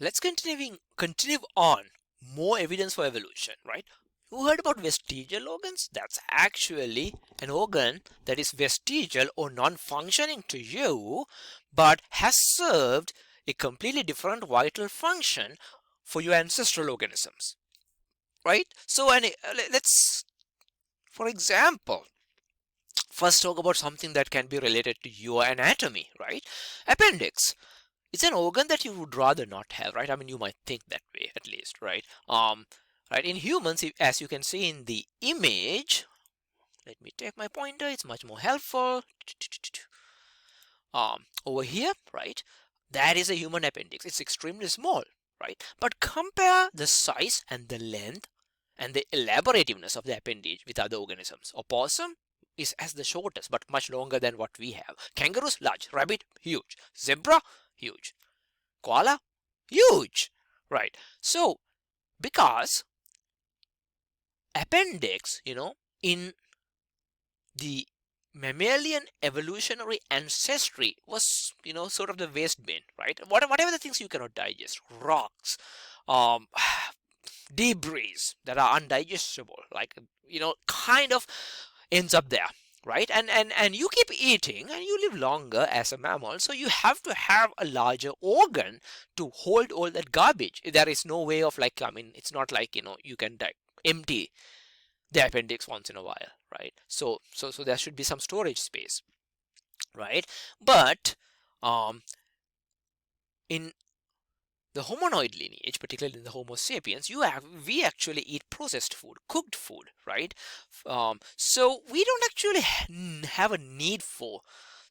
let's continue on. More evidence for evolution, right? You heard about vestigial organs? That's actually an organ that is vestigial or non-functioning to you, but has served a completely different vital function for your ancestral organisms, right? So, let's, for example, first talk about something that can be related to your anatomy, right? Appendix. It's an organ that you would rather not have, right? I mean, you might think that way at least, right? Right. In humans, as you can see in the image, let me take my pointer. It's much more helpful. Over here, right? That is a human appendix. It's extremely small, right? But compare the size and the length and the elaborativeness of the appendage with other organisms. Opossum is as the shortest, but much longer than what we have. Kangaroos, large. Rabbit, huge. Zebra, huge. Koala, huge, right? So because appendix, in the mammalian evolutionary ancestry was, sort of the waste bin, right? Whatever the things you cannot digest, rocks, um, debris that are undigestible, like, kind of ends up there, right? And you keep eating and you live longer as a mammal, so you have to have a larger organ to hold all that garbage. There is no way of, like, I mean, it's not like, you can empty the appendix once in a while, right? So there should be some storage space, right? But um in the hominoid lineage, particularly in the Homo sapiens, we actually eat processed food, cooked food, right? So we don't actually have a need for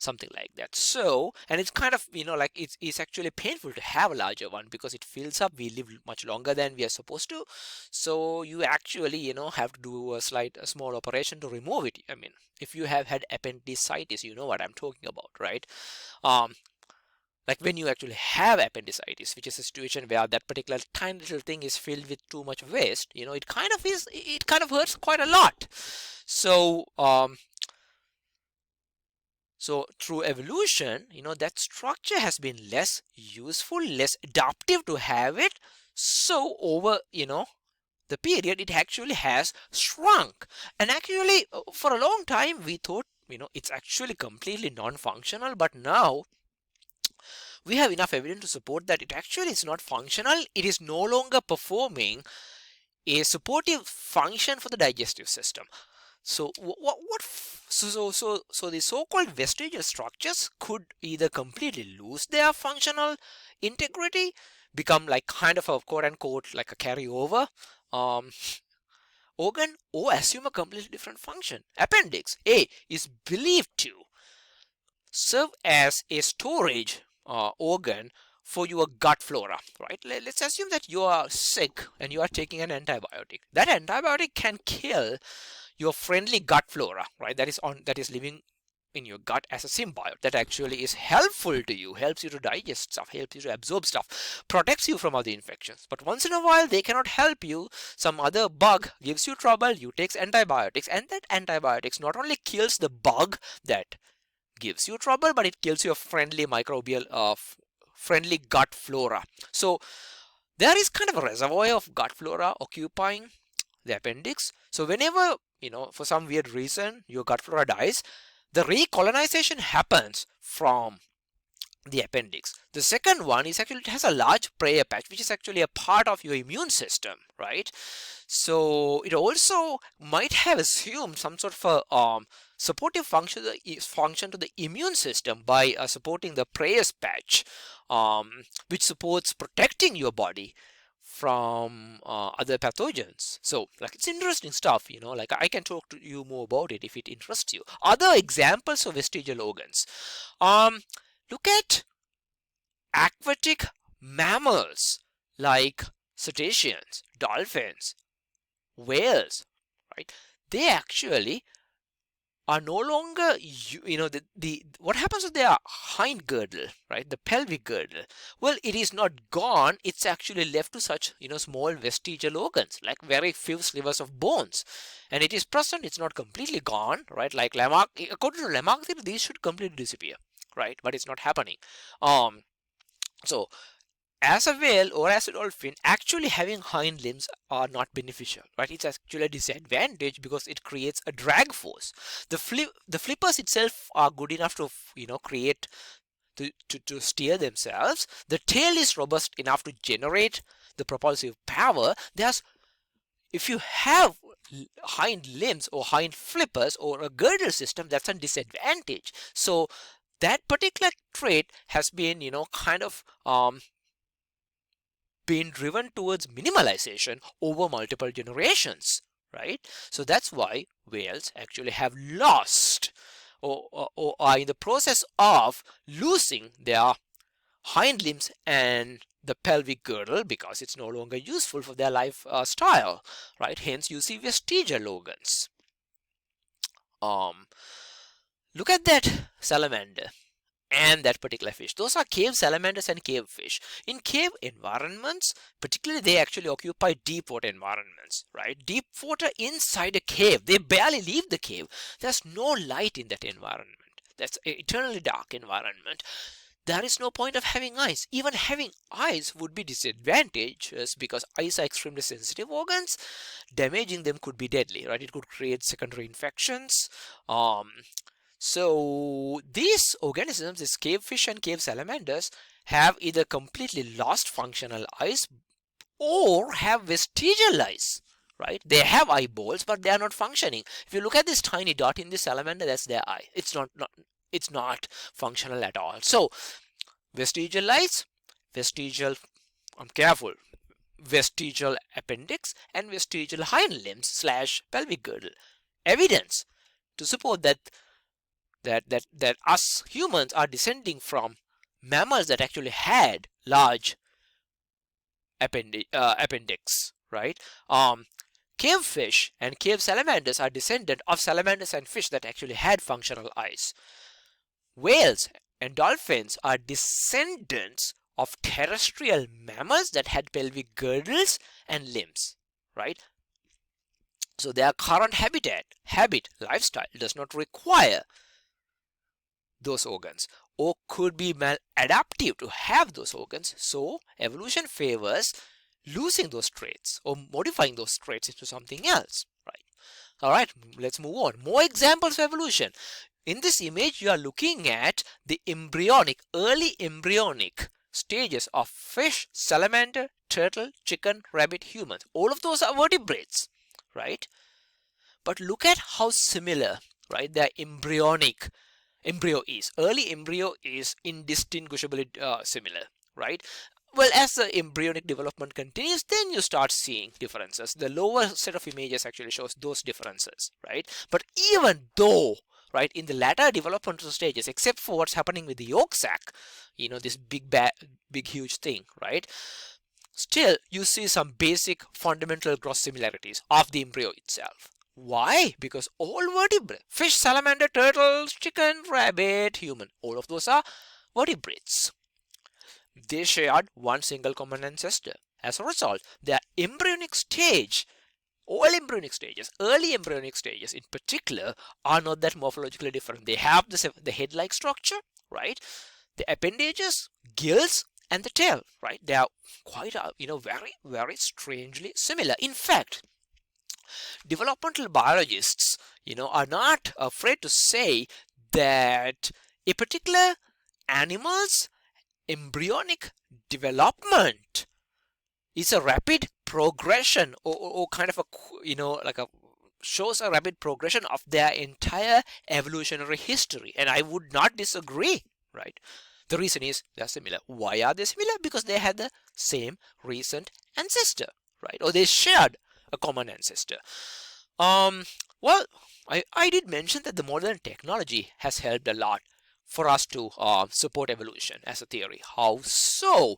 something like that. So, and it's kind of, like, it's actually painful to have a larger one because it fills up. We live much longer than we are supposed to. So you actually, have to do a small operation to remove it. I mean, if you have had appendicitis, you know what I'm talking about, right? Um, like when you actually have appendicitis, which is a situation where that particular tiny little thing is filled with too much waste, it kind of hurts quite a lot. So through evolution, that structure has been less useful, less adaptive to have it. So over, the period, it actually has shrunk. And actually, for a long time we thought, it's actually completely non-functional, but now we have enough evidence to support that it actually is not functional. It is no longer performing a supportive function for the digestive system. So so the so-called vestigial structures could either completely lose their functional integrity, become like kind of a quote unquote like a carryover um, organ, or assume a completely different function. Appendix A is believed to serve as a storage organ for your gut flora, right? Let's assume that you are sick and you are taking an antibiotic. That antibiotic can kill your friendly gut flora, right? That is living in your gut as a symbiote that actually is helpful to you, helps you to digest stuff, helps you to absorb stuff, protects you from other infections. But once in a while they cannot help you. Some other bug gives you trouble, you take antibiotics, and that antibiotics not only kills the bug that gives you trouble, but it kills your friendly microbial friendly gut flora. So there is kind of a reservoir of gut flora occupying the appendix. So whenever, for some weird reason your gut flora dies, the recolonization happens from the appendix. The second one is actually, it has a large prayer patch, which is actually a part of your immune system, right? So it also might have assumed some sort of a supportive function to the immune system by supporting the Preyer's patch, which supports protecting your body from other pathogens. So, like, it's interesting stuff, like I can talk to you more about it if it interests you. Other examples of vestigial organs. Look at aquatic mammals like cetaceans, dolphins, whales, right? They actually are no longer, the what happens to their hind girdle, right? The pelvic girdle. Well, it is not gone. It's actually left to such, small vestigial organs, like very few slivers of bones. And it is present. It's not completely gone, right? Like Lamarck, according to Lamarck theory, these should completely disappear, right? But it's not happening. So as a whale or as a dolphin, actually having hind limbs are not beneficial, right? It's actually a disadvantage because it creates a drag force. The flippers itself are good enough to, create to steer themselves. The tail is robust enough to generate the propulsive power. There's If you have hind limbs or hind flippers or a girdle system, that's a disadvantage. So that particular trait has been, kind of been driven towards minimalization over multiple generations, right? So that's why whales actually have lost or are in the process of losing their hind limbs and the pelvic girdle because it's no longer useful for their lifestyle, right? Hence you see vestigial organs. Look at that salamander and that particular fish. Those are cave salamanders and cave fish. In cave environments, particularly, they actually occupy deep water environments, right? Deep water inside a cave. They barely leave the cave. There's no light in that environment. That's an eternally dark environment. There is no point of having eyes. Even having eyes would be disadvantageous because eyes are extremely sensitive organs. Damaging them could be deadly, right? It could create secondary infections. So these organisms, these cave fish and cave salamanders, have either completely lost functional eyes or have vestigial eyes, right? They have eyeballs, but they are not functioning. If you look at this tiny dot in this salamander, that's their eye. It's not functional at all. So vestigial eyes, I'm careful, vestigial appendix and vestigial hind limbs / pelvic girdle. Evidence to support that us humans are descending from mammals that actually had large appendix, right? Cave fish and cave salamanders are descendant of salamanders and fish that actually had functional eyes. Whales and dolphins are descendants of terrestrial mammals that had pelvic girdles and limbs, right? So their current lifestyle does not require those organs or could be maladaptive to have those organs. So evolution favors losing those traits or modifying those traits into something else, right? All right, let's move on. More examples of evolution. In this image, you are looking at the early embryonic stages of fish, salamander, turtle, chicken, rabbit, humans. All of those are vertebrates, right? But look at how similar, right, their embryo is. Early embryo is indistinguishably similar, right? Well, as the embryonic development continues, then you start seeing differences. The lower set of images actually shows those differences, right? But even though, right, in the latter developmental stages, except for what's happening with the yolk sac, this big huge thing, right? Still, you see some basic fundamental gross similarities of the embryo itself. Why? Because all vertebrates, fish, salamander, turtles, chicken, rabbit, human, all of those are vertebrates. They shared one single common ancestor. As a result, their embryonic stage, early embryonic stages in particular, are not that morphologically different. They have the head-like structure, right? The appendages, gills, and the tail, right? They are quite, very, very strangely similar. In fact, developmental biologists, are not afraid to say that a particular animal's embryonic development is a rapid progression or kind of shows a rapid progression of their entire evolutionary history. And I would not disagree, right? The reason is they're similar. Why are they similar? Because they had the same recent ancestor, right? Or they shared a common ancestor. Well, I did mention that the modern technology has helped a lot for us to support evolution as a theory. How so?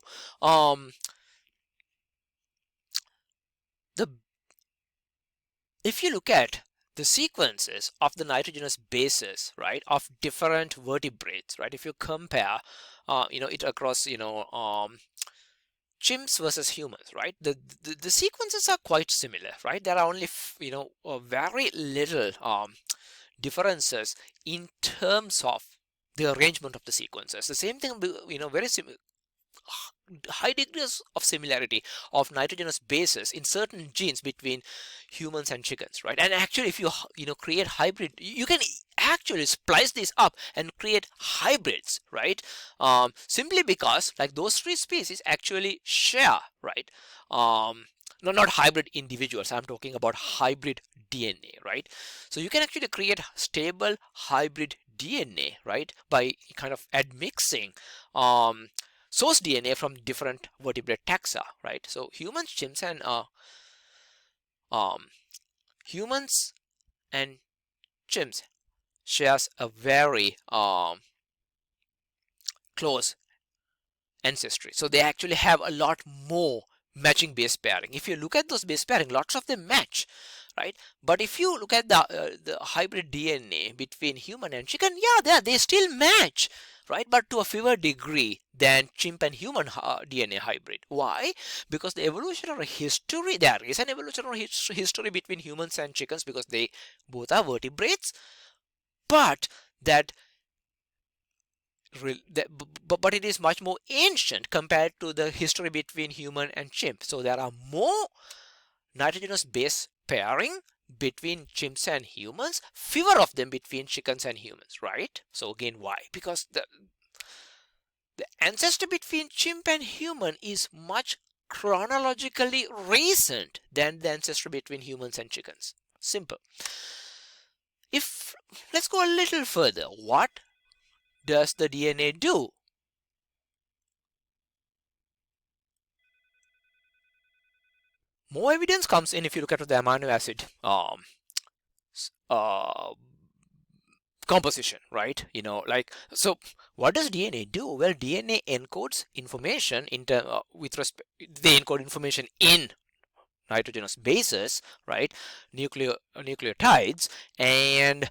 If you look at the sequences of the nitrogenous bases, right, of different vertebrates, right, if you compare, it across, chimps versus humans, right? The sequences are quite similar, right? There are only very little differences in terms of the arrangement of the sequences. The same thing, very similar. high degrees of similarity of nitrogenous bases in certain genes between humans and chickens, right? And actually, if you create hybrid, you can actually splice these up and create hybrids, right? Simply because like those three species actually share, right? No, not hybrid individuals. I'm talking about hybrid DNA, right? So you can actually create stable hybrid DNA, right, by kind of admixing source DNA from different vertebrate taxa, right? So humans, chimps, and um, humans and chimps shares a very close ancestry. So they actually have a lot more matching base pairing. If you look at those base pairing, lots of them match, right? But if you look at the hybrid DNA between human and chicken, yeah, they still match, right? But to a fewer degree than chimp and human DNA hybrid. Why? Because the evolutionary history, there is an evolutionary history between humans and chickens because they both are vertebrates, but that but it is much more ancient compared to the history between human and chimp. So there are more nitrogenous base pairing between chimps and humans, fewer of them between chickens and humans, right? So again, why? Because the ancestor between chimp and human is much chronologically recent than the ancestor between humans and chickens. Simple. If let's go a little further, what does the DNA do? More evidence comes in if you look at the amino acid uh, composition, right? So what does DNA do? Well, DNA encodes information with respect, they encode information in nitrogenous bases, right? Nucleotides, and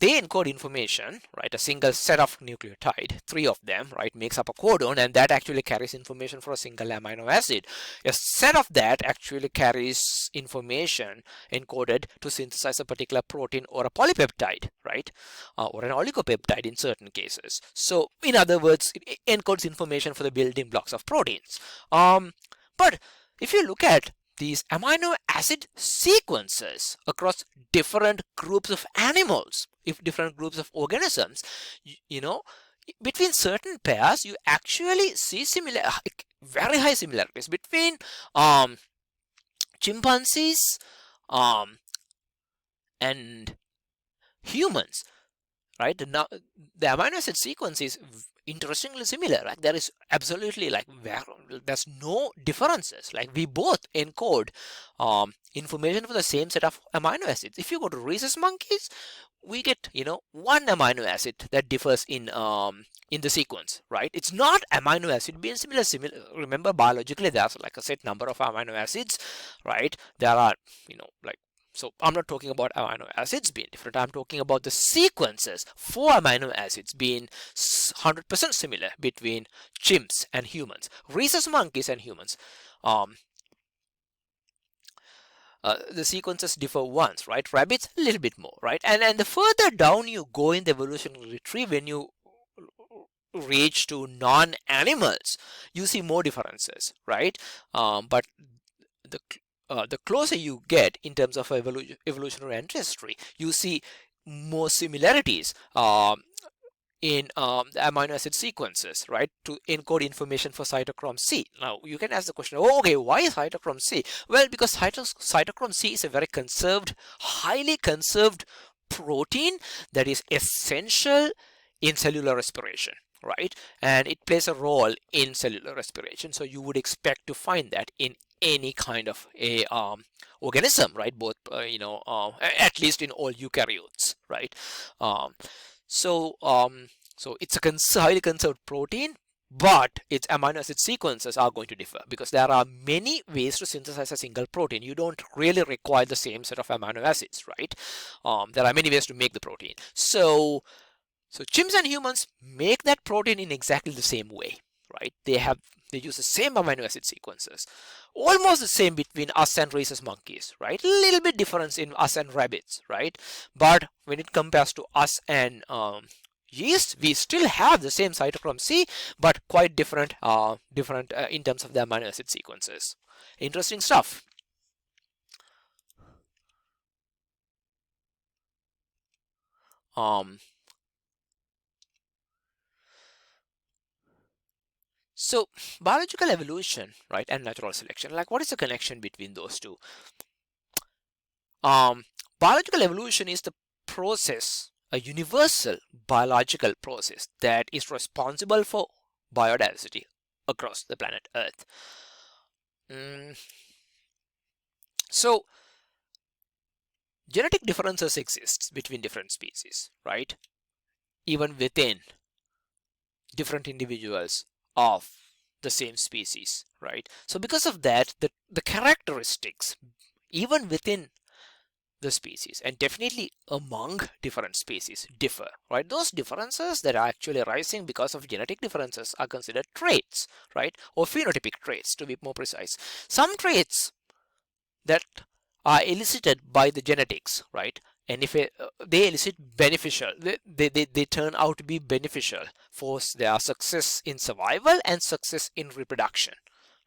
they encode information, right? A single set of nucleotide, 3 of them, right, makes up a codon, and that actually carries information for a single amino acid. A set of that actually carries information encoded to synthesize a particular protein or a polypeptide, right? Or an oligopeptide in certain cases. So in other words, it encodes information for the building blocks of proteins. But if you look at these amino acid sequences across different groups of animals, if different groups of organisms, between certain pairs, you actually see very high similarities between chimpanzees and humans, right? The amino acid sequence is interestingly similar. Like there is absolutely there's no differences. Like we both encode information for the same set of amino acids. If you go to rhesus monkeys, we get one amino acid that differs in the sequence, right? It's not amino acid being similar. Remember, biologically there's like a set number of amino acids, right? There are so I'm not talking about amino acids being different. I'm talking about the sequences for amino acids being 100% similar between chimps and humans, rhesus monkeys and humans. The sequences differ once, right? Rabbits a little bit more, right? And the further down you go in the evolutionary tree, when you reach to non-animals, you see more differences, right? But the closer you get in terms of evolutionary ancestry, you see more similarities in the amino acid sequences, right, to encode information for cytochrome C. Now you can ask the question, okay, why cytochrome C? Well, because cytochrome C is a very conserved, highly conserved protein that is essential in cellular respiration, right? And it plays a role in cellular respiration. So you would expect to find that in any kind of a organism, right? Both, at least in all eukaryotes, right? So it's a highly conserved protein, but its amino acid sequences are going to differ because there are many ways to synthesize a single protein. You don't really require the same set of amino acids, right? There are many ways to make the protein. So chimps and humans make that protein in exactly the same way, right? They use the same amino acid sequences, almost the same between us and rhesus monkeys, right? A little bit difference in us and rabbits, right? But when it compares to us and yeast, we still have the same cytochrome C, but quite different, in terms of the amino acid sequences. Interesting stuff. So biological evolution, right, and natural selection, like what is the connection between those two? Biological evolution is the process, a universal biological process that is responsible for biodiversity across the planet Earth. So genetic differences exist between different species, right? Even within different individuals of the same species, right? So because of that, the characteristics, even within the species and definitely among different species, differ, right? Those differences that are actually arising because of genetic differences are considered traits, right? Or phenotypic traits, to be more precise. Some traits that are elicited by the genetics, right? And if they elicit beneficial, they turn out to be beneficial for their success in survival and success in reproduction,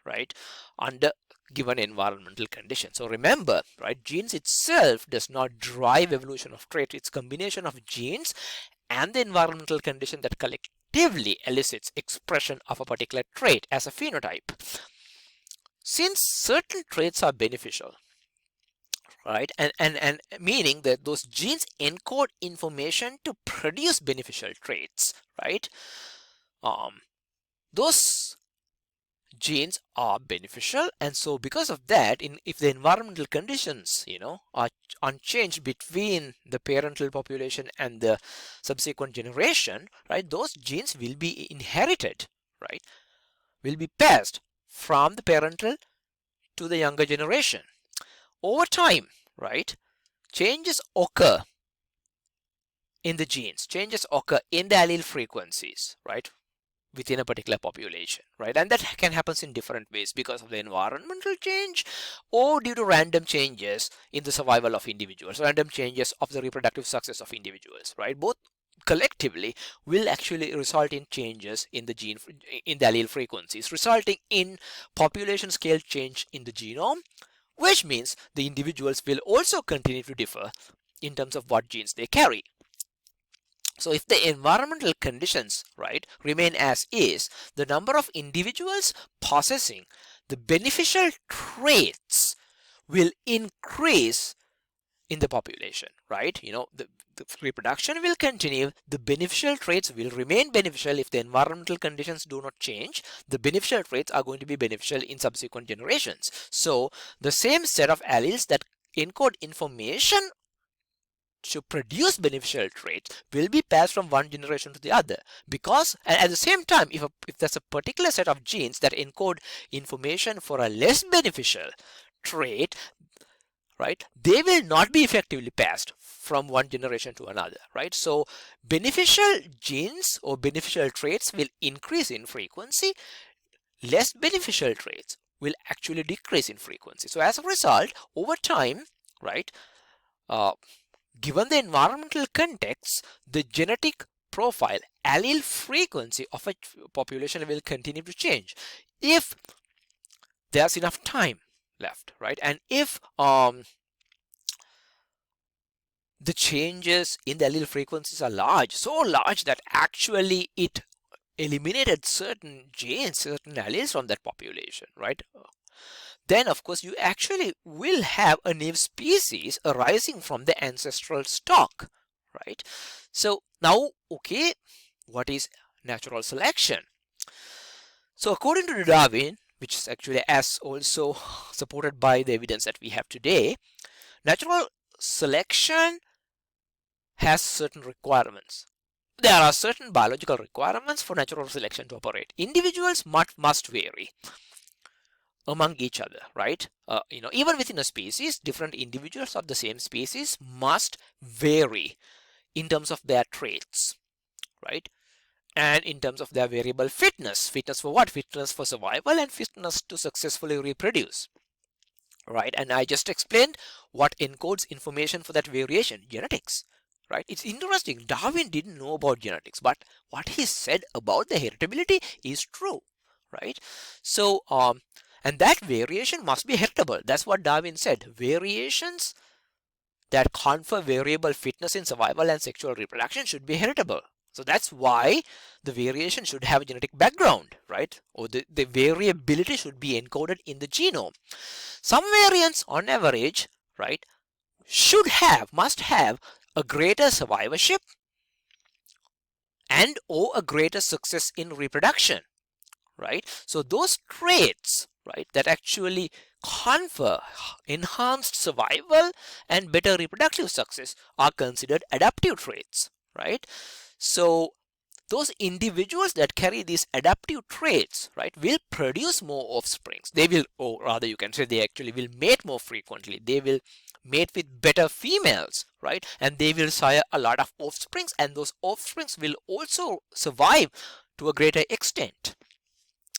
right, under given environmental conditions. So remember, right, genes itself does not drive evolution of trait. It's combination of genes and the environmental condition that collectively elicits expression of a particular trait as a phenotype. Since certain traits are beneficial, right, and meaning that those genes encode information to produce beneficial traits, right, those genes are beneficial, and so because of that, if the environmental conditions, are unchanged between the parental population and the subsequent generation, right, those genes will be inherited, right, will be passed from the parental to the younger generation. Over time, right, changes occur in the genes, changes occur in the allele frequencies, right, within a particular population, right? And that can happen in different ways because of the environmental change or due to random changes in the survival of individuals, random changes of the reproductive success of individuals, right? Both collectively will actually result in changes in the allele frequencies, resulting in population scale change in the genome, which means the individuals will also continue to differ in terms of what genes they carry. So if the environmental conditions, right, remain as is, the number of individuals possessing the beneficial traits will increase in the population, right? The reproduction will continue. The beneficial traits will remain beneficial if the environmental conditions do not change. The beneficial traits are going to be beneficial in subsequent generations. So the same set of alleles that encode information to produce beneficial traits will be passed from one generation to the other, because at the same time, if there's a particular set of genes that encode information for a less beneficial trait, right, they will not be effectively passed from one generation to another, right? So beneficial genes or beneficial traits will increase in frequency. Less beneficial traits will actually decrease in frequency. So as a result, over time, right, given the environmental context, the genetic profile, allele frequency of a population will continue to change if there's enough time left, right? And if the changes in the allele frequencies are large, so large that actually it eliminated certain genes, certain alleles from that population, right? Then of course you actually will have a new species arising from the ancestral stock, right? So now, okay, what is natural selection? So according to Darwin, which is actually as also supported by the evidence that we have today, natural selection has certain requirements. There are certain biological requirements for natural selection to operate. Individuals must vary among each other, right? Even within a species, different individuals of the same species must vary in terms of their traits, right? And in terms of their variable fitness. Fitness for what? Fitness for survival and fitness to successfully reproduce, right? And I just explained what encodes information for that variation, genetics, right? It's interesting. Darwin didn't know about genetics, but what he said about the heritability is true, right? So, and that variation must be heritable. That's what Darwin said. Variations that confer variable fitness in survival and sexual reproduction should be heritable. So that's why the variation should have a genetic background, right? Or the variability should be encoded in the genome. Some variants on average, right, must have a greater survivorship and or a greater success in reproduction, right? So those traits, right, that actually confer enhanced survival and better reproductive success are considered adaptive traits, right? So those individuals that carry these adaptive traits, right, will produce more offsprings. They will, or rather you can say they actually will mate more frequently. They will mate with better females, right? And they will sire a lot of offsprings, and those offsprings will also survive to a greater extent.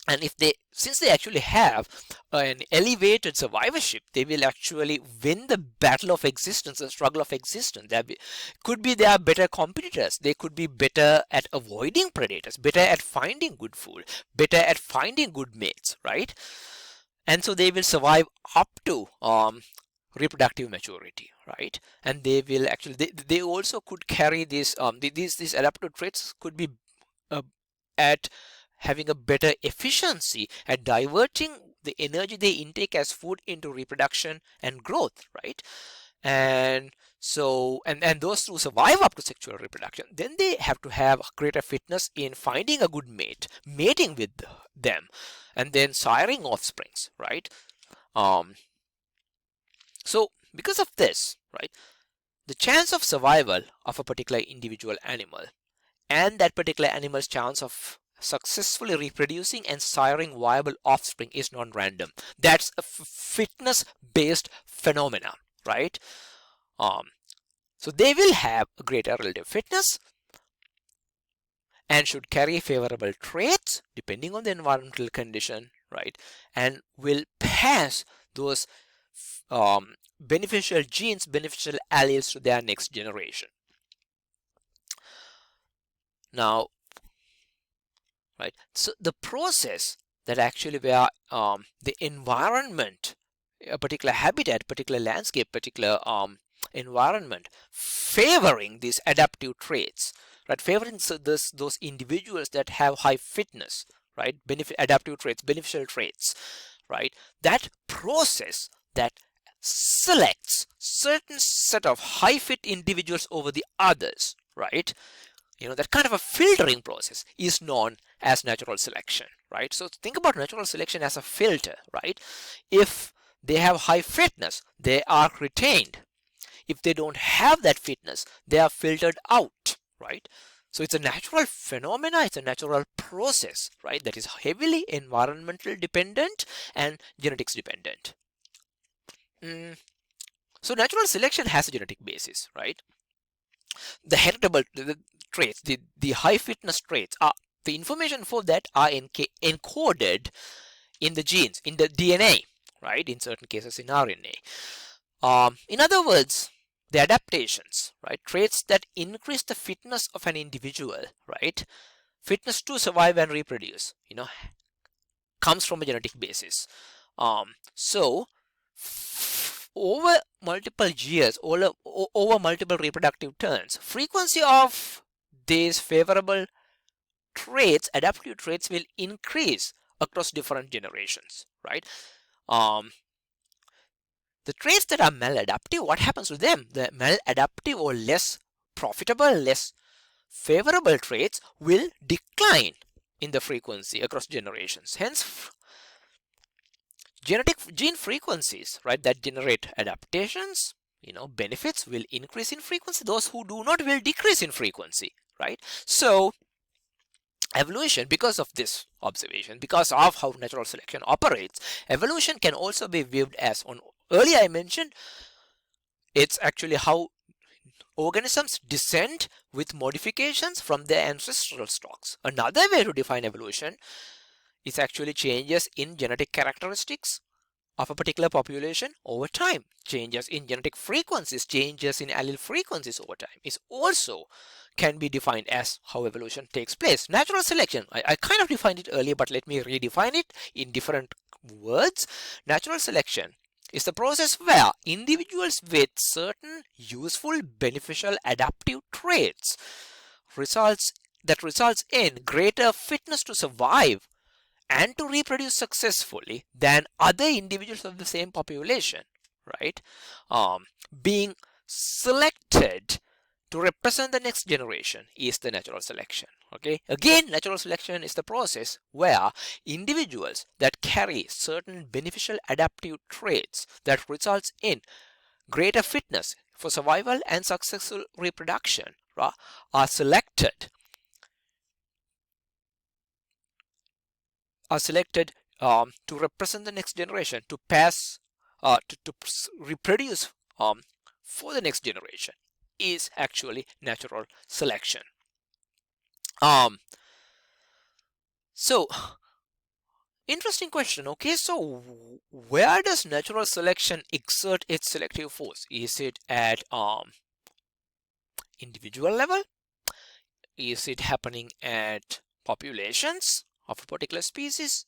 And if they, since they actually have an elevated survivorship, they will actually win the battle of existence, the struggle of existence. Could be they are better competitors. They could be better at avoiding predators, better at finding good food, better at finding good mates, right? And so they will survive up to reproductive maturity, right? And they will actually, they also could carry these adaptive traits could be at having a better efficiency at diverting the energy they intake as food into reproduction and growth, right? And so, and those who survive up to sexual reproduction, then they have to have greater fitness in finding a good mate, mating with them, and then siring offsprings, right? So because of this, right, the chance of survival of a particular individual animal and that particular animal's chance of successfully reproducing and siring viable offspring is non-random. That's a fitness-based phenomena, right? So they will have a greater relative fitness and should carry favorable traits depending on the environmental condition, right? And will pass those beneficial genes, beneficial alleles to their next generation. Now, right, so the process that actually where the environment, a particular habitat, particular landscape, particular environment favoring these adaptive traits, right, favoring those individuals that have high fitness, right, adaptive traits, beneficial traits, right, that process that selects certain set of high fit individuals over the others, right, you know, that kind of a filtering process is known as natural selection, right? So think about natural selection as a filter, right? If they have high fitness, they are retained. If they don't have that fitness, they are filtered out, right? So it's a natural phenomena, it's a natural process, right? That is heavily environmental dependent and genetics dependent. So natural selection has a genetic basis, right? The heritable traits, the high fitness traits, are the information for that are encoded in the genes, in the DNA, right? In certain cases in RNA. In other words, the adaptations, right? Traits that increase the fitness of an individual, right? Fitness to survive and reproduce, you know, comes from a genetic basis. So over multiple years, over multiple reproductive turns, frequency of these favorable traits, adaptive traits, will increase across different generations, right? The traits that are maladaptive, what happens to them? The maladaptive or less profitable, less favorable traits will decline in the frequency across generations. Hence, gene frequencies, right, that generate adaptations, you know, benefits will increase in frequency. Those who do not will decrease in frequency, right? So evolution, because of this observation, because of how natural selection operates, evolution can also be viewed as, earlier I mentioned, it's actually how organisms descend with modifications from their ancestral stocks. Another way to define evolution is actually changes in genetic characteristics of a particular population over time. Changes in genetic frequencies, changes in allele frequencies over time is also can be defined as how evolution takes place. Natural selection, I kind of defined it earlier, but let me redefine it in different words. Natural selection is the process where individuals with certain useful, beneficial, adaptive traits results in greater fitness to survive and to reproduce successfully than other individuals of the same population, right? Being selected to represent the next generation is the natural selection. Okay, again, natural selection is the process where individuals that carry certain beneficial adaptive traits that results in greater fitness for survival and successful reproduction are selected to represent the next generation, to pass to reproduce for the next generation is actually natural selection. So interesting question. Okay, so where does natural selection exert its selective force? Is it at individual level? Is it happening at populations of a particular species?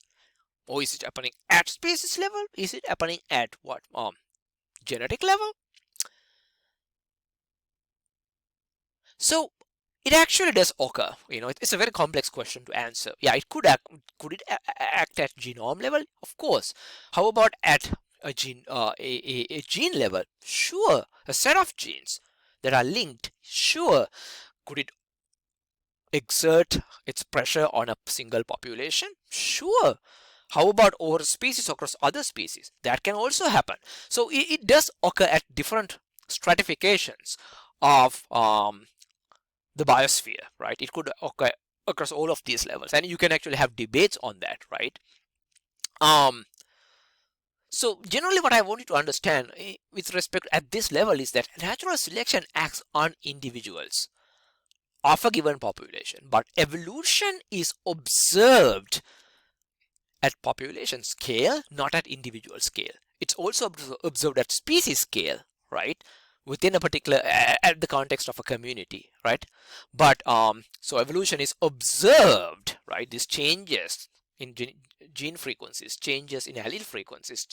Or is it happening at species level? Is it happening at what genetic level? So it actually does occur. It's a very complex question to answer. Yeah, it could act. Could it act at genome level? Of course. How about at a gene level? Sure. A set of genes that are linked. Sure. Could it exert its pressure on a single population? Sure. How about over species across other species? That can also happen. So it does occur at different stratifications of the biosphere, right? It could occur across all of these levels, and you can actually have debates on that, right? So generally what I want you to understand with respect at this level is that natural selection acts on individuals of a given population, but evolution is observed at population scale, not at individual scale. It's also observed at species scale, right? Within a particular at the context of a community, right? But so evolution is observed, right? These changes in gene frequencies, changes in allele frequencies,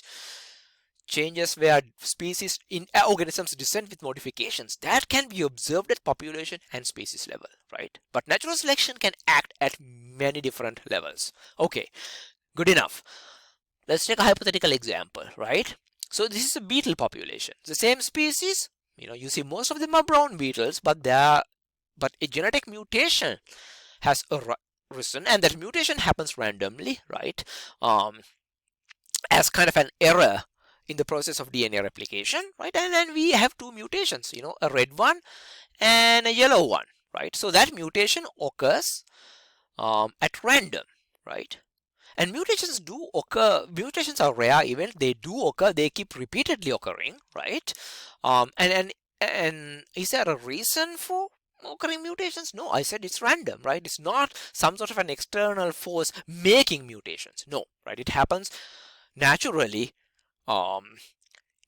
changes where species in organisms descend with modifications, that can be observed at population and species level, right? But natural selection can act at many different levels. Okay, good enough. Let's take a hypothetical example, right? So this is a beetle population, the same species. You see most of them are brown beetles, but a genetic mutation has arisen, and that mutation happens randomly, right? As kind of an error in the process of DNA replication, right? And then we have two mutations, a red one and a yellow one, right? So that mutation occurs at random, right? And mutations do occur. Mutations are rare events. They do occur. They keep repeatedly occurring, right? And is there a reason for occurring mutations? No, I said it's random, right? It's not some sort of an external force making mutations. No, right? It happens naturally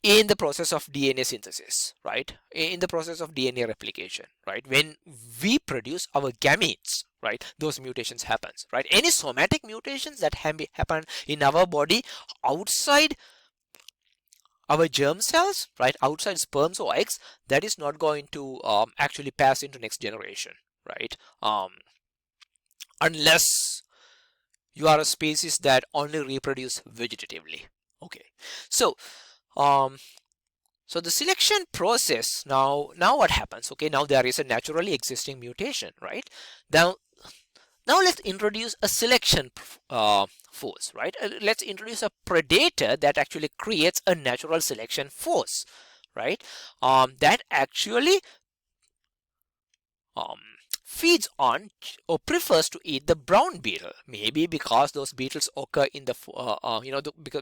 in the process of DNA synthesis, right? In the process of DNA replication, right? When we produce our gametes, right? Those mutations happens, right? Any somatic mutations that happen in our body outside our germ cells, right? Outside sperms or eggs, that is not going to actually pass into next generation, right? Unless you are a species that only reproduce vegetatively. Okay, so so the selection process, now what happens? Okay, now there is a naturally existing mutation, right? Now let's introduce a selection force, right? Let's introduce a predator that actually creates a natural selection force, right? That actually feeds on or prefers to eat the brown beetle, maybe because those beetles occur in the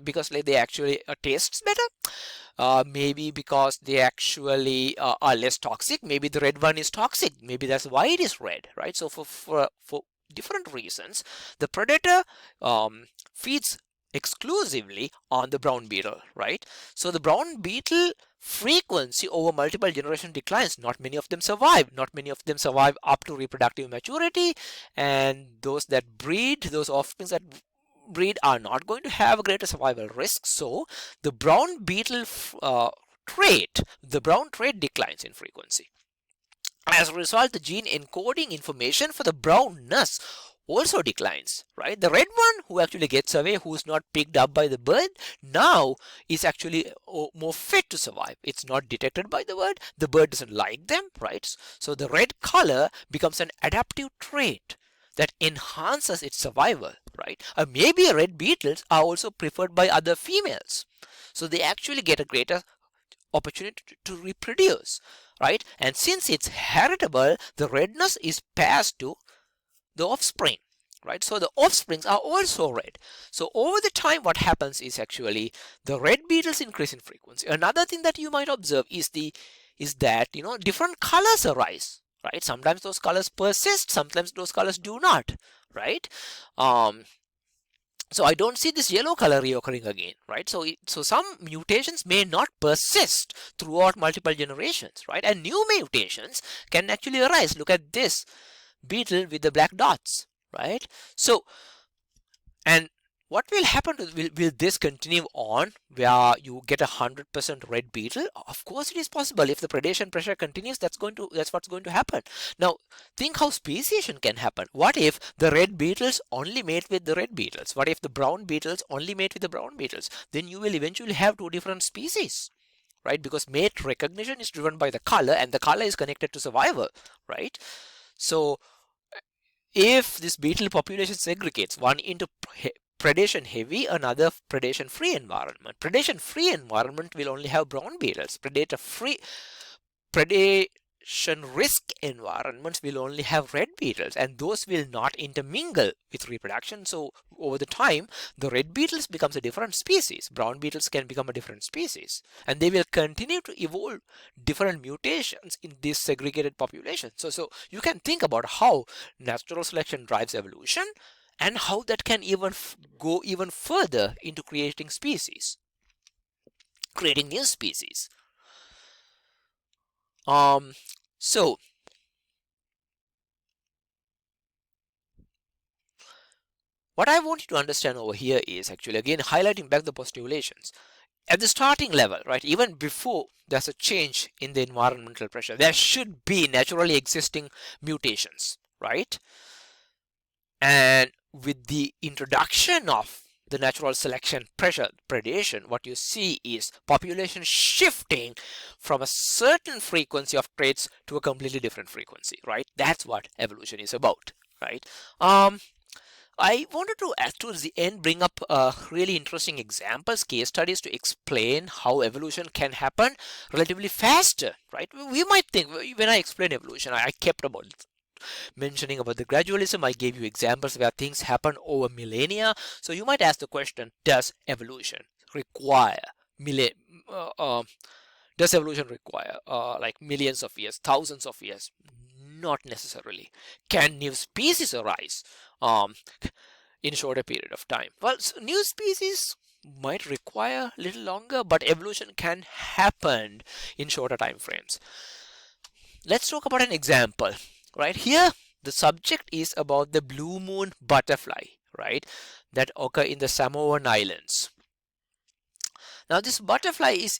because like they actually tastes better, maybe because they actually are less toxic. Maybe the red one is toxic, maybe that's why it is red, right? So for different reasons, the predator feeds exclusively on the brown beetle, right? So the brown beetle frequency over multiple generation declines. Not many of them survive. Not many of them survive up to reproductive maturity, and those that breed, those offsprings that breed, are not going to have a greater survival risk. So the brown beetle the brown trait declines in frequency. As a result, the gene encoding information for the brownness also declines, right? The red one, who actually gets away, who's not picked up by the bird, now is actually more fit to survive. It's not detected by the bird doesn't like them, right? So the red color becomes an adaptive trait that enhances its survival, right? Maybe red beetles are also preferred by other females, so they actually get a greater opportunity to reproduce, right? And since it's heritable, the redness is passed to the offspring, right? So the offsprings are also red. So over the time, what happens is actually the red beetles increase in frequency. Another thing that you might observe is that different colors arise, right? Sometimes those colors persist, sometimes those colors do not, right? So I don't see this yellow color reoccurring again, right? So some mutations may not persist throughout multiple generations, right? And new mutations can actually arise. Look at this beetle with the black dots, right? So, and what will happen to, will this continue on where you get 100% red beetle? Of course it is possible. If the predation pressure continues, that's what's going to happen. Now think how speciation can happen. What if the red beetles only mate with the red beetles? What if the brown beetles only mate with the brown beetles? Then you will eventually have two different species, right? Because mate recognition is driven by the color, and the color is connected to survival, right? So if this beetle population segregates, one into predation heavy, another predation free environment. Predation free environment will only have brown beetles. Predation risk environments will only have red beetles, and those will not intermingle with reproduction. So over the time, the red beetles becomes a different species. Brown beetles can become a different species, and they will continue to evolve different mutations in this segregated population. So you can think about how natural selection drives evolution, and how that can even go even further into creating new species. So what I want you to understand over here is actually, again, highlighting back the postulations. At the starting level, right, even before there's a change in the environmental pressure, there should be naturally existing mutations, right? And with the introduction of the natural selection pressure predation, what you see is population shifting from a certain frequency of traits to a completely different frequency, right? That's what evolution is about, right? I wanted to, towards the end, bring up really interesting examples, case studies, to explain how evolution can happen relatively faster, right? We might think, when I explain evolution, I kept about mentioning about the gradualism. I gave you examples where things happen over millennia. So you might ask the question, does evolution require like millions of years, thousands of years? Not necessarily. Can new species arise in a shorter period of time? Well, so new species might require a little longer, but evolution can happen in shorter time frames. Let's talk about an example. Right here, the subject is about the blue moon butterfly, right, that occur in the Samoan Islands. Now, this butterfly is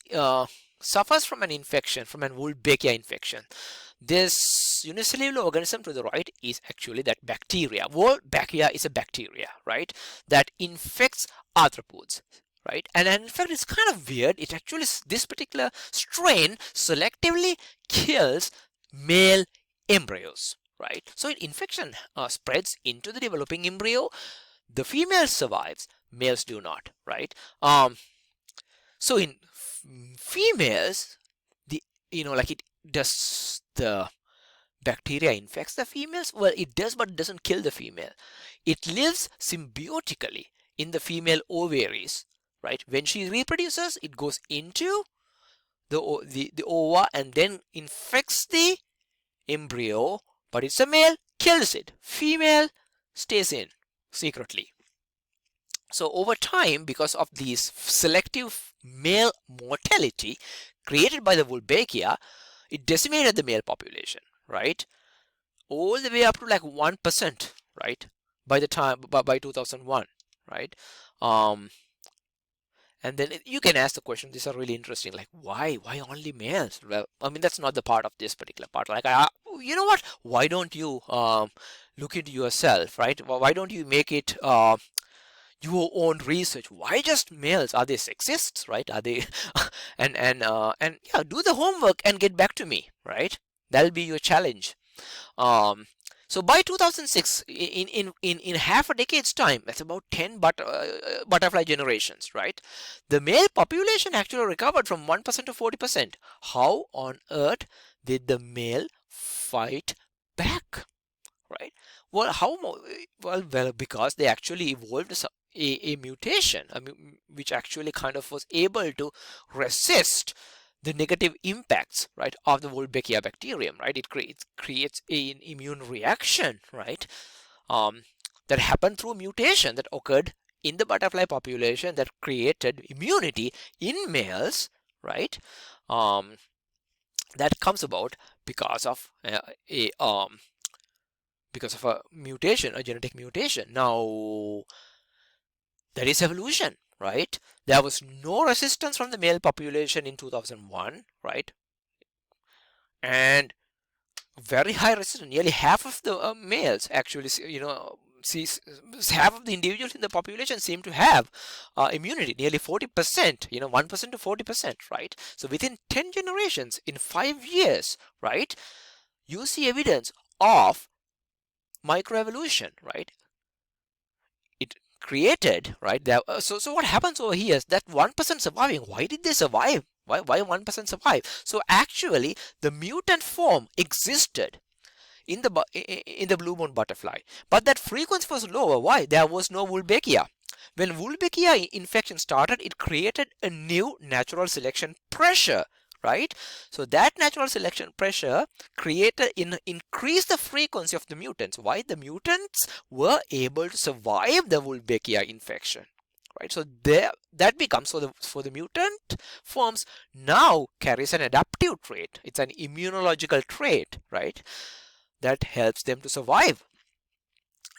suffers from an infection, from an Wolbachia infection. This unicellular organism to the right is actually that bacteria. Wolbachia is a bacteria, right, that infects arthropods, right? And in fact, it's kind of weird. It actually, this particular strain selectively kills male embryos, right? So infection spreads into the developing embryo. The female survives, males do not, right? So in females, does the bacteria infects the females? Well, it does, but it doesn't kill the female. It lives symbiotically in the female ovaries, right? When she reproduces, it goes into the ova and then infects the embryo, but it's a male, kills it. Female stays in secretly. So over time, because of these selective male mortality created by the Wolbachia, it decimated the male population, right? All the way up to like 1%, right? By the time by 2001, right? Um, and then you can ask the question, these are really interesting, like why only males? Well, I mean, that's not the part of this particular part. Like, you know what? Why don't you look into yourself, right? Why don't you make it your own research? Why just males? Are they sexists, right? Are they and yeah, do the homework and get back to me, right? That'll be your challenge. um so by 2006, in half a decade's time, that's about 10 butterfly generations, right? The male population actually recovered from 1% to 40%. How on earth did the male fight back, right? Well, well, because they actually evolved a mutation, which actually kind of was able to resist the negative impacts, right, of the Wolbachia bacterium, right? It creates an immune reaction, right, um, that happened through mutation that occurred in the butterfly population that created immunity in males, right? Um, that comes about because of a mutation, a genetic mutation. Now, that is evolution, right? There was no resistance from the male population in 2001, right? And very high resistance. Nearly half of the males actually, half of the individuals in the population seem to have immunity, nearly 40%, 1% to 40%, right? So within 10 generations, in 5 years, right, you see evidence of microevolution, right? It created, right? There. So what happens over here is that 1% surviving. Why did they survive? Why 1% survive? So actually, the mutant form existed in the blue moon butterfly, but that frequency was lower. Why? There was no Wolbachia. When Wolbachia infection started, it created a new natural selection pressure, right? So that natural selection pressure increased the frequency of the mutants. Why? The mutants were able to survive the Wolbachia infection, right? So there, that becomes, for the mutant forms now carries an adaptive trait. It's an immunological trait, right? That helps them to survive,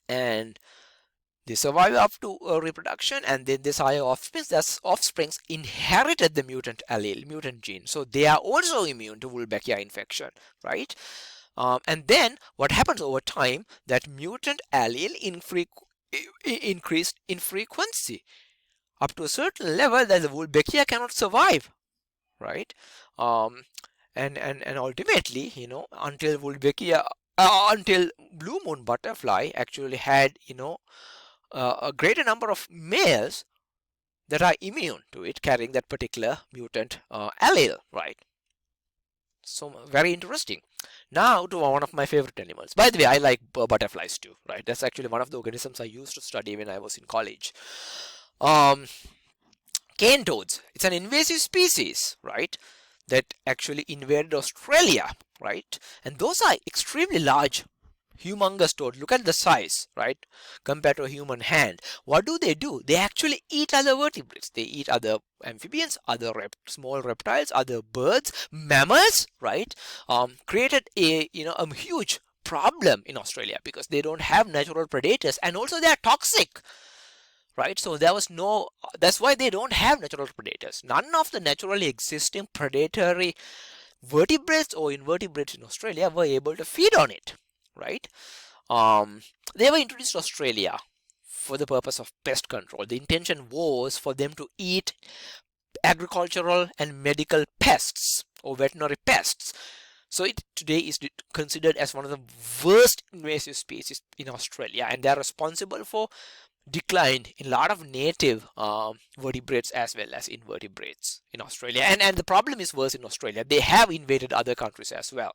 and they survive up to reproduction, and then this higher offsprings inherited the mutant allele, mutant gene. So they are also immune to Wolbachia infection, right? And then what happens over time, that mutant allele increased in frequency up to a certain level that the Wolbachia cannot survive, right? Um, and ultimately, until Wolbachia, until blue moon butterfly actually had, a greater number of males that are immune to it, carrying that particular mutant allele, right? So very interesting. Now to one of my favorite animals. By the way, I like butterflies too, right? That's actually one of the organisms I used to study when I was in college. Um, Cane toads. It's an invasive species, right? That actually invaded Australia, right? And those are extremely large, humongous toad. Look at the size, right, compared to a human hand. What do? They actually eat other vertebrates. They eat other amphibians, other small reptiles, other birds, mammals, right? Created a huge problem in Australia because they don't have natural predators, and also they are toxic, right? So there was no, that's why they don't have natural predators. None of the naturally existing predatory vertebrates or invertebrates in Australia were able to feed on it, right? um, they were introduced to Australia for the purpose of pest control. The intention was for them to eat agricultural and medical pests or veterinary pests. So it today is considered as one of the worst invasive species in Australia, and they're responsible for decline in a lot of native vertebrates as well as invertebrates in Australia. And the problem is worse in Australia. They have invaded other countries as well.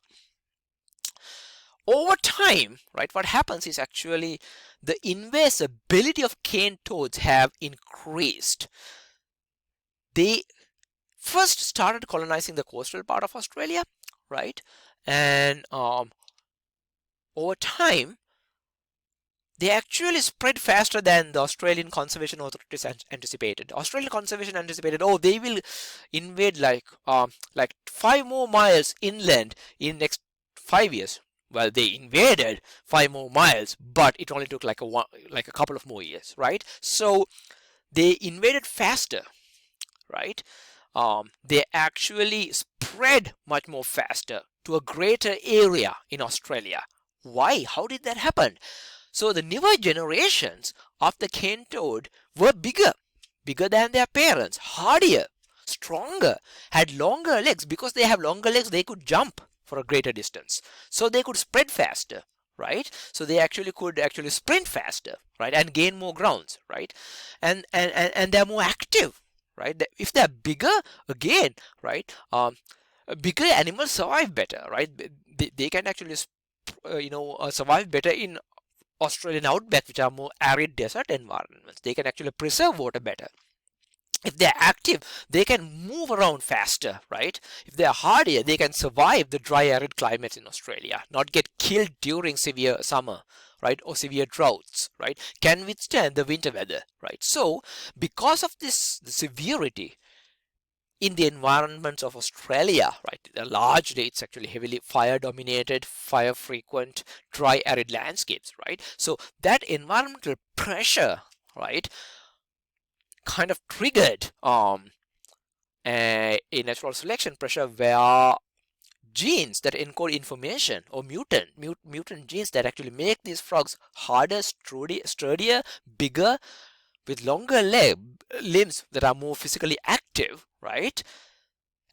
Over time, right, what happens is actually the invasibility of cane toads have increased. They first started colonizing the coastal part of Australia, right? And over time, they actually spread faster than the Australian conservation authorities anticipated. Australian conservation anticipated, oh, they will invade like 5 more miles inland in next 5 years. Well, they invaded 5 more miles, but it only took like a couple of more years, right? So they invaded faster, right? They actually spread much more faster to a greater area in Australia. Why? How did that happen? So the newer generations of the cane toad were bigger than their parents, hardier, stronger, had longer legs. Because they have longer legs, they could jump for a greater distance. So they could spread faster, right? So they could sprint faster, right? And gain more grounds, right? And they're more active, right? If they're bigger, again, right? Bigger animals survive better, right? They can actually survive better in Australian outback, which are more arid desert environments. They can actually preserve water better. If they're active, they can move around faster, right? If they're hardier, they can survive the dry arid climates in Australia, not get killed during severe summer, right? Or severe droughts, right? Can withstand the winter weather, right? So because of this, the severity in the environments of Australia, right? Largely, it's actually heavily fire-dominated, fire-frequent, dry, arid landscapes, right? So that environmental pressure, right, kind of triggered a natural selection pressure where genes that encode information, or mutant genes that actually make these frogs harder, sturdier, bigger, with longer limbs that are more physically active, right,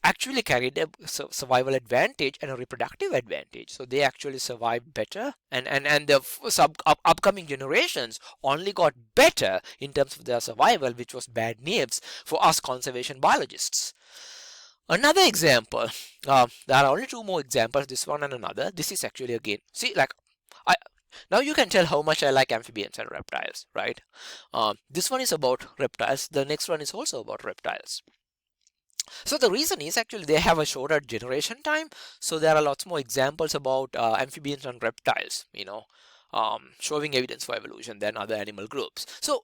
actually carried a survival advantage and a reproductive advantage. So they actually survived better, and the upcoming generations only got better in terms of their survival, which was bad news for us conservation biologists. Another example, there are only 2 more examples, this one and another. This is actually, again, see, like, now you can tell how much I like amphibians and reptiles, right? This one is about reptiles. The next one is also about reptiles. So the reason is actually they have a shorter generation time. So there are lots more examples about amphibians and reptiles, showing evidence for evolution than other animal groups. So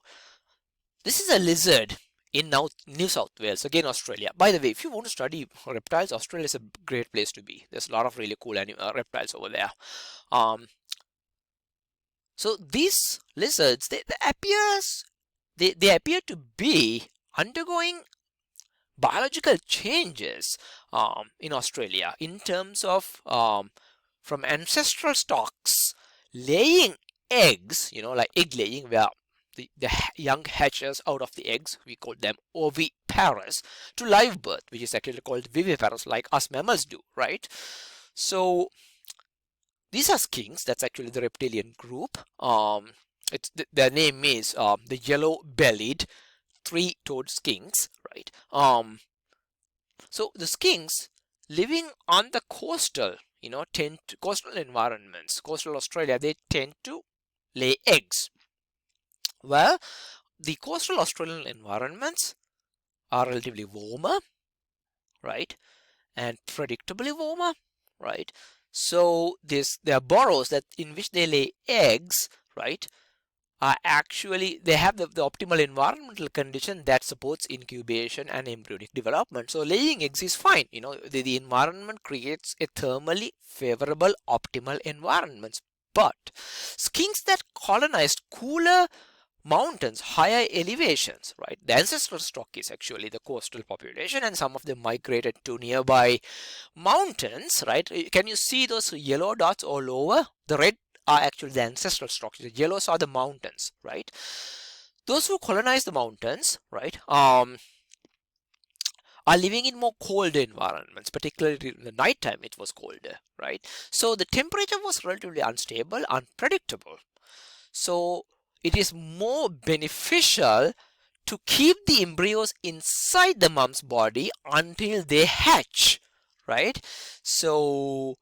this is a lizard in New South Wales, again Australia. By the way, if you want to study reptiles, Australia is a great place to be. There's a lot of really cool reptiles over there. So these lizards, they appear to be undergoing biological changes in Australia in terms of from ancestral stocks laying eggs, like egg laying, where the young hatches out of the eggs, we call them oviparous, to live birth, which is actually called viviparous, like us mammals do, right? So these are skinks. That's actually the reptilian group. Their name is the yellow-bellied three-toed skinks, right? So the skinks living on the coastal, coastal environments, coastal Australia, they tend to lay eggs. Well, the coastal Australian environments are relatively warmer, right, and predictably warmer, right? So their burrows in which they lay eggs, right, are actually, they have the optimal environmental condition that supports incubation and embryonic development. So laying eggs is fine. The environment creates a thermally favorable optimal environments. But skinks that colonized cooler mountains, higher elevations, right? The ancestral stock is actually the coastal population, and some of them migrated to nearby mountains, right? Can you see those yellow dots all over? The red are actually the ancestral stock. The yellows are the mountains, right? Those who colonize the mountains, right, are living in more cold environments, particularly in the nighttime it was colder, right? So the temperature was relatively unstable, unpredictable. So it is more beneficial to keep the embryos inside the mom's body until they hatch, right? So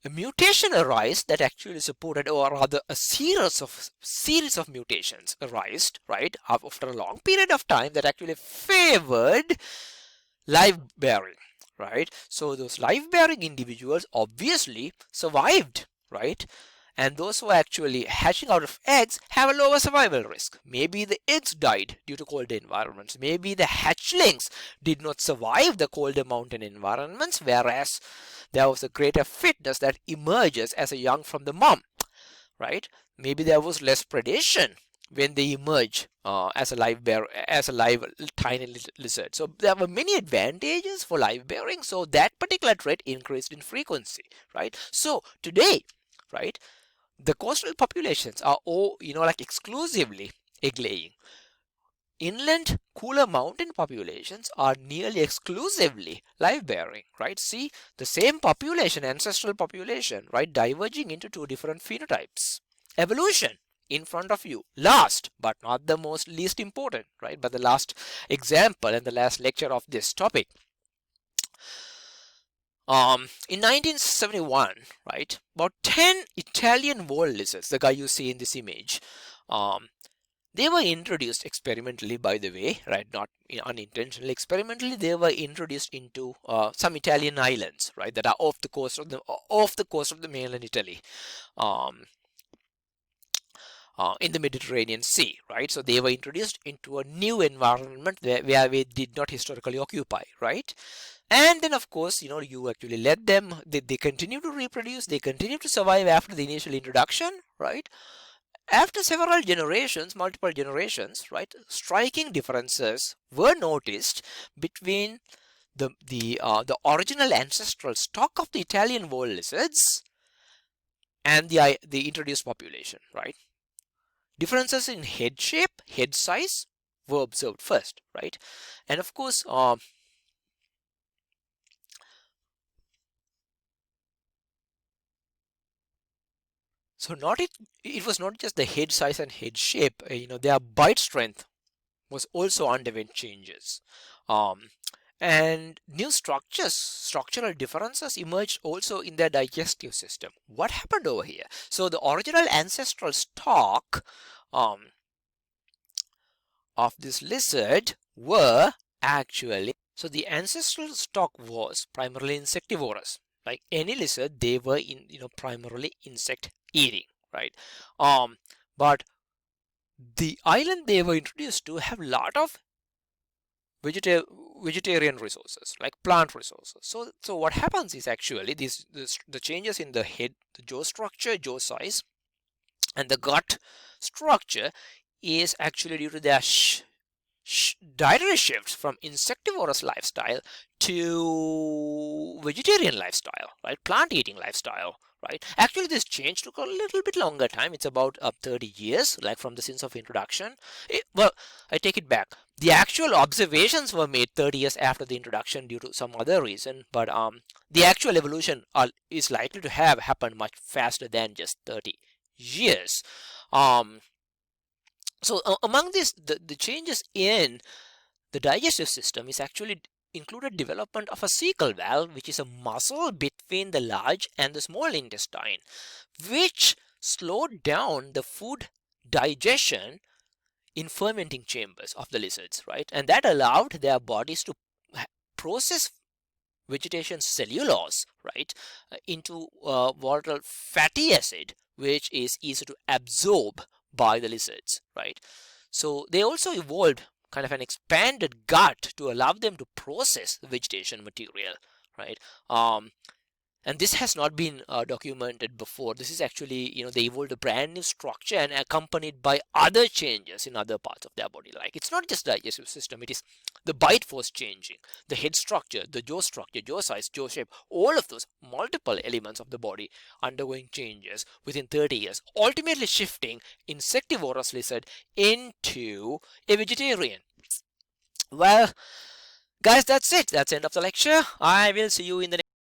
a mutation arise that actually supported, or rather a series of mutations arise, right, after a long period of time, that actually favored live bearing, right? So those live bearing individuals obviously survived, right, and those who are actually hatching out of eggs have a lower survival risk. Maybe the eggs died due to colder environments. Maybe the hatchlings did not survive the colder mountain environments, whereas there was a greater fitness that emerges as a young from the mom, right? Maybe there was less predation when they emerge as a live tiny lizard. So there were many advantages for live bearing. So that particular trait increased in frequency, right? So today, right, the coastal populations are all, like exclusively egg laying. Inland cooler mountain populations are nearly exclusively live bearing, right? See the same population, ancestral population, right, diverging into two different phenotypes. Evolution in front of you. Last but not the most least important, right, but the last example and the last lecture of this topic. In 1971, right, about 10 Italian wall lizards, the guy you see in this image, they were introduced experimentally, by the way, right, not unintentionally, experimentally. They were introduced into some Italian islands, right, that are off the coast of the mainland Italy, in the Mediterranean Sea, right? So they were introduced into a new environment where we did not historically occupy, right? And then, of course, you actually let them, they continue to reproduce, they continue to survive after the initial introduction, right? After several generations, multiple generations, right, striking differences were noticed between the original ancestral stock of the Italian wall lizards and the introduced population, right? Differences in head shape, head size were observed first, right? And of course, so it was not just the head size and head shape, their bite strength was also underwent changes. And new structural differences emerged also in their digestive system. What happened over here? So the original ancestral stock of this lizard were actually, so the ancestral stock was primarily insectivorous. Like any lizard, they were primarily insect eating, right? But the island they were introduced to have a lot of vegetarian resources, like plant resources. So what happens is actually the changes in the head, the jaw structure, jaw size, and the gut structure is actually due to their dietary shifts from insectivorous lifestyle to vegetarian lifestyle, right? Plant eating lifestyle, right? Actually, this change took a little bit longer time. It's about 30 years, like from the sense of introduction. Well, I take it back. The actual observations were made 30 years after the introduction due to some other reason, but the actual evolution is likely to have happened much faster than just 30 years. So among this, the changes in the digestive system is actually included development of a cecal valve, which is a muscle between the large and the small intestine, which slowed down the food digestion in fermenting chambers of the lizards, right? And that allowed their bodies to process vegetation cellulose, right, into volatile fatty acid, which is easy to absorb by the lizards, right? So they also evolved kind of an expanded gut to allow them to process the vegetation material, right? And this has not been documented before. This is actually, they evolved a brand new structure and accompanied by other changes in other parts of their body. Like it's not just the digestive system, it is the bite force changing, the head structure, the jaw structure, jaw size, jaw shape, all of those multiple elements of the body undergoing changes within 30 years, ultimately shifting insectivorous lizard into a vegetarian. Well, guys, that's it. That's the end of the lecture. I will see you in the next